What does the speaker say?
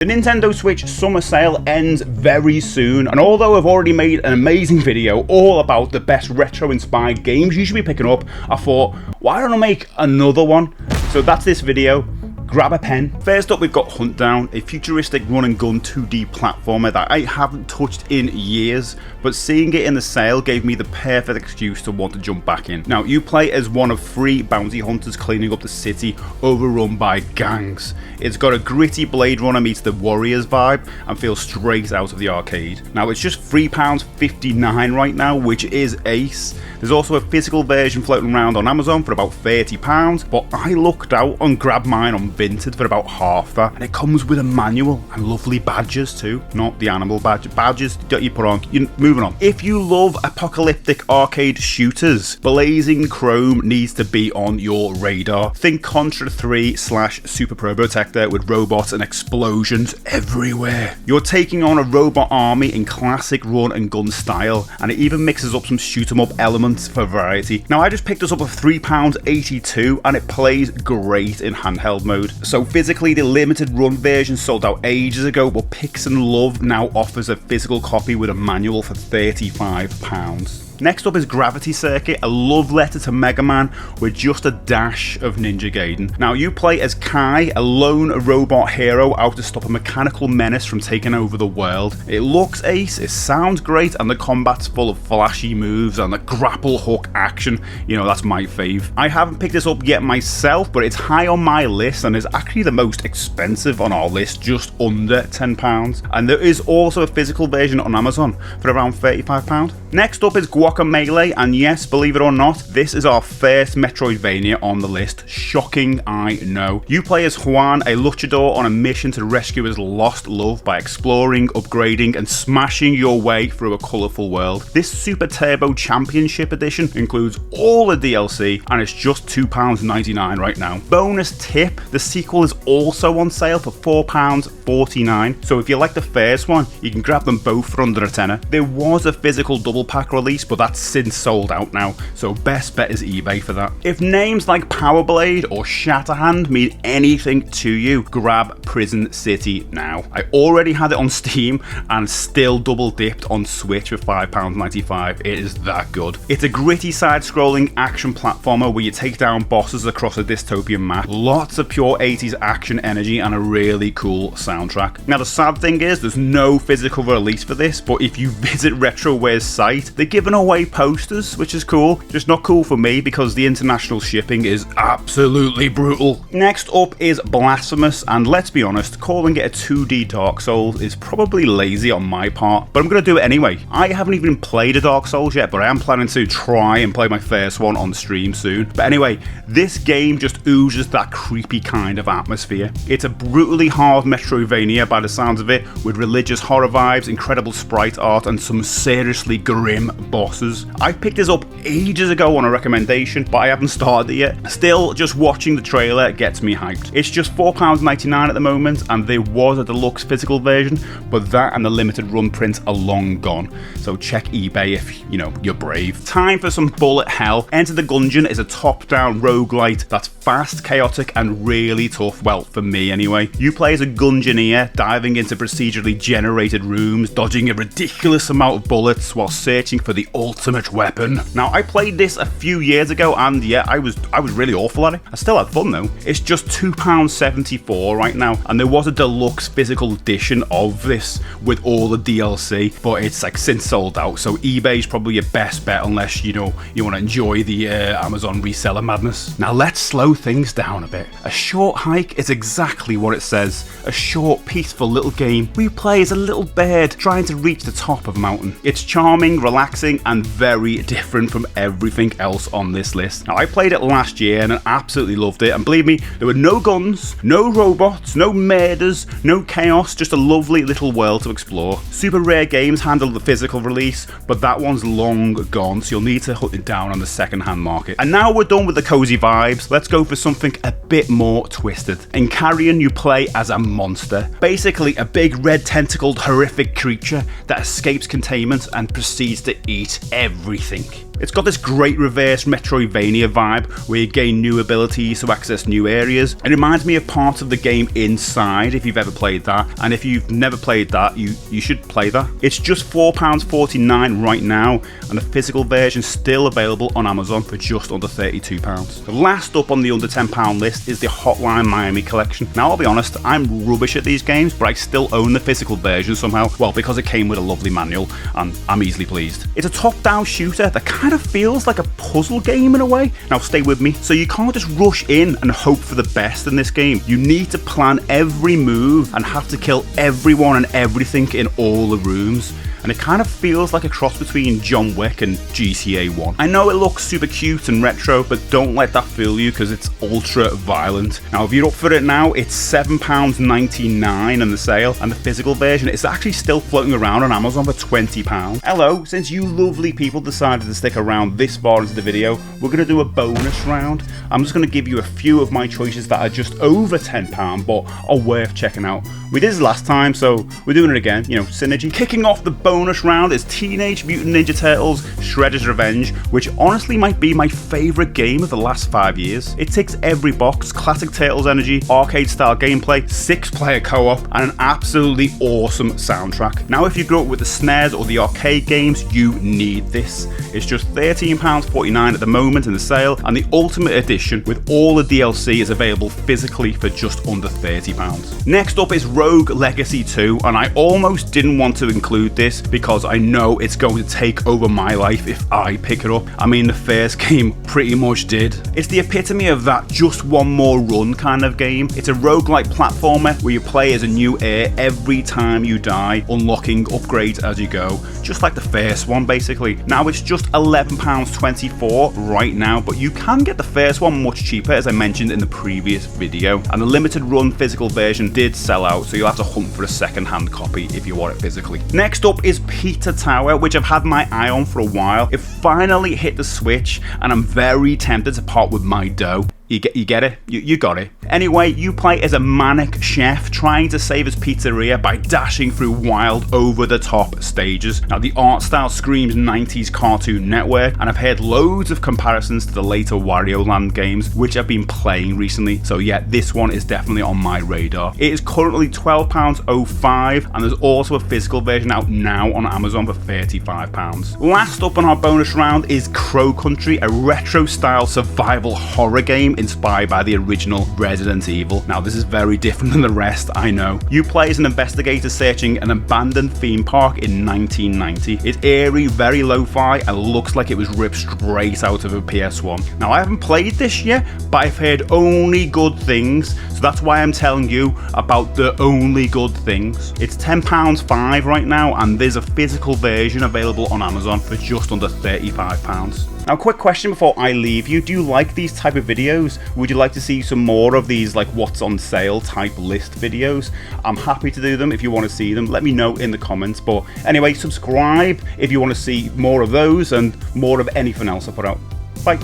The Nintendo Switch summer sale ends very soon, and although I've already made an amazing video all about the best retro-inspired games you should be picking up, I thought, why don't I make another one? So that's this video. Grab a pen. First up, we've got Hunt Down, a futuristic run and gun 2D platformer that I haven't touched in years, but seeing it in the sale gave me the perfect excuse to want to jump back in. Now, you play as one of 3 bounty hunters cleaning up the city overrun by gangs. It's got a gritty Blade Runner meets the Warriors vibe and feels straight out of the arcade. Now, it's just £3.59 right now, which is ace. There's also a physical version floating around on Amazon for about £30, but I looked out and grabbed mine on Vinted for about half that, and it comes with a manual and lovely badges too, not the animal badges that you put on. Moving on. If you love apocalyptic arcade shooters, Blazing Chrome needs to be on your radar. Think Contra 3 / Super Probotector with robots and explosions everywhere. You're taking on a robot army in classic run and gun style, and it even mixes up some shoot 'em up elements for variety. Now, I just picked this up for £3.82 and it plays great in handheld mode. So physically, the limited run version sold out ages ago, but Pix and Love now offers a physical copy with a manual for £35. Next up is Gravity Circuit, a love letter to Mega Man with just a dash of Ninja Gaiden. Now, you play as Kai, a lone robot hero out to stop a mechanical menace from taking over the world. It looks ace, it sounds great, and the combat's full of flashy moves and the grapple hook action. You know, that's my fave. I haven't picked this up yet myself, but it's high on my list and is actually the most expensive on our list, just under £10. And there is also a physical version on Amazon for around £35. Next up is Guacamelee, and yes, believe it or not, this is our first Metroidvania on the list. Shocking, I know. You play as Juan, a luchador on a mission to rescue his lost love by exploring, upgrading, and smashing your way through a colourful world. This Super Turbo Championship Edition includes all the DLC, and it's just £2.99 right now. Bonus tip, the sequel is also on sale for £4.49, so if you like the first one, you can grab them both for under a tenner. There was a physical double pack release, but that's since sold out now, so best bet is eBay for that. If names like Power Blade or Shatterhand mean anything to you, grab Prison City now. I already had it on Steam and still double dipped on Switch with £5.95. It is that good. It's a gritty side-scrolling action platformer where you take down bosses across a dystopian map. Lots of pure 80s action energy and a really cool soundtrack. Now, the sad thing is there's no physical release for this, but if you visit RetroWare's site, they're giving away posters, which is cool. Just not cool for me because the international shipping is absolutely brutal. Next up is Blasphemous, and let's be honest, calling it a 2D Dark Souls is probably lazy on my part, but I'm going to do it anyway. I haven't even played a Dark Souls yet, but I am planning to try and play my first one on stream soon. But anyway, this game just oozes that creepy kind of atmosphere. It's a brutally hard Metroidvania by the sounds of it, with religious horror vibes, incredible sprite art, and some seriously grim bosses. I picked this up ages ago on a recommendation, but I haven't started it yet. Still, just watching the trailer gets me hyped. It's just £4.99 at the moment, and there was a deluxe physical version, but that and the limited run print are long gone. So check eBay if, you're brave. Time for some bullet hell. Enter the Gungeon is a top-down roguelite that's fast, chaotic, and really tough. Well, for me anyway. You play as a Gungeoneer, diving into procedurally generated rooms, dodging a ridiculous amount of bullets while searching for the ultimate weapon. Now, I played this a few years ago, and yeah, I was really awful at it. I still had fun though. It's just £2.74 right now, and there was a deluxe physical edition of this with all the DLC, but it's like since sold out, so eBay's probably your best bet unless you want to enjoy the Amazon reseller madness. Now let's slow things down a bit. A short hike is exactly what it says. A short, peaceful little game where you play as a little bird trying to reach the top of a mountain. It's charming, relaxing, and very different from everything else on this list. Now, I played it last year and I absolutely loved it, and believe me, there were no guns, no robots, no murders, no chaos, just a lovely little world to explore. Super Rare Games handled the physical release, but that one's long gone, so you'll need to hunt it down on the second-hand market. And now we're done with the cozy vibes, let's go for something a bit more twisted. In Carrion, you play as a monster, basically a big red tentacled horrific creature that escapes containment and proceeds to eat everything. It's got this great reverse metroidvania vibe where you gain new abilities to access new areas. It reminds me of parts of the game Inside, if you've ever played that, and if you've never played that, you should play that. It's just £4.49 right now, and the physical version still available on Amazon for just under £32. The last up on the under £10 list is the Hotline Miami collection. Now I'll be honest, I'm rubbish at these games, but I still own the physical version somehow, well, because it came with a lovely manual, and I'm easily pleased. It's a top-down shooter that kind of feels like a puzzle game in a way. Now stay with me. So you can't just rush in and hope for the best in this game. You need to plan every move and have to kill everyone and everything in all the rooms. And it kind of feels like a cross between John Wick and GTA 1. I know it looks super cute and retro, but don't let that fool you because it's ultra violent. Now if you're up for it now, it's £7.99 on the sale, and the physical version is actually still floating around on Amazon for £20. Hello, since you lovely people decided to stick around this far into the video, we're going to do a bonus round. I'm just going to give you a few of my choices that are just over £10 but are worth checking out. We did this last time, so we're doing it again, you know, synergy. Kicking off the bonus round is Teenage Mutant Ninja Turtles Shredder's Revenge, which honestly might be my favourite game of the last 5 years. It ticks every box: classic Turtles energy, arcade style gameplay, 6-player co-op, and an absolutely awesome soundtrack. Now if you grew up with the SNES or the arcade games, you need this. It's just £13.49 at the moment in the sale, and the Ultimate Edition with all the DLC is available physically for just under £30. Next up is Rogue Legacy 2, and I almost didn't want to include this because I know it's going to take over my life if I pick it up. I mean, the first game pretty much did. It's the epitome of that just one more run kind of game. It's a roguelike platformer where you play as a new heir every time you die, unlocking upgrades as you go, just like the first one basically. Now it's just £11.24 right now, but you can get the first one much cheaper, as I mentioned in the previous video, and the limited run physical version did sell out, so you'll have to hunt for a second-hand copy if you want it physically. Next up is Pizza Tower, which I've had my eye on for a while. It finally hit the Switch, and I'm very tempted to part with my dough. You get it? You got it. Anyway, you play as a manic chef trying to save his pizzeria by dashing through wild, over-the-top stages. Now, the art style screams 90s Cartoon Network, and I've heard loads of comparisons to the later Wario Land games, which I've been playing recently. So yeah, this one is definitely on my radar. It is currently £12.05, and there's also a physical version out now on Amazon for £35. Last up on our bonus round is Crow Country, a retro-style survival horror game inspired by the original Resident Evil. Now this is very different than the rest, I know. You play as an investigator searching an abandoned theme park in 1990. It's eerie, very lo-fi, and looks like it was ripped straight out of a PS1. Now I haven't played this yet, but I've heard only good things, so that's why I'm telling you about the only good things. It's £10.05 right now, and there's a physical version available on Amazon for just under £35. Now, quick question before I leave you. Do you like these type of videos? Would you like to see some more of these, like what's on sale type list videos? I'm happy to do them if you want to see them. Let me know in the comments. But anyway, subscribe if you want to see more of those and more of anything else I put out. Bye.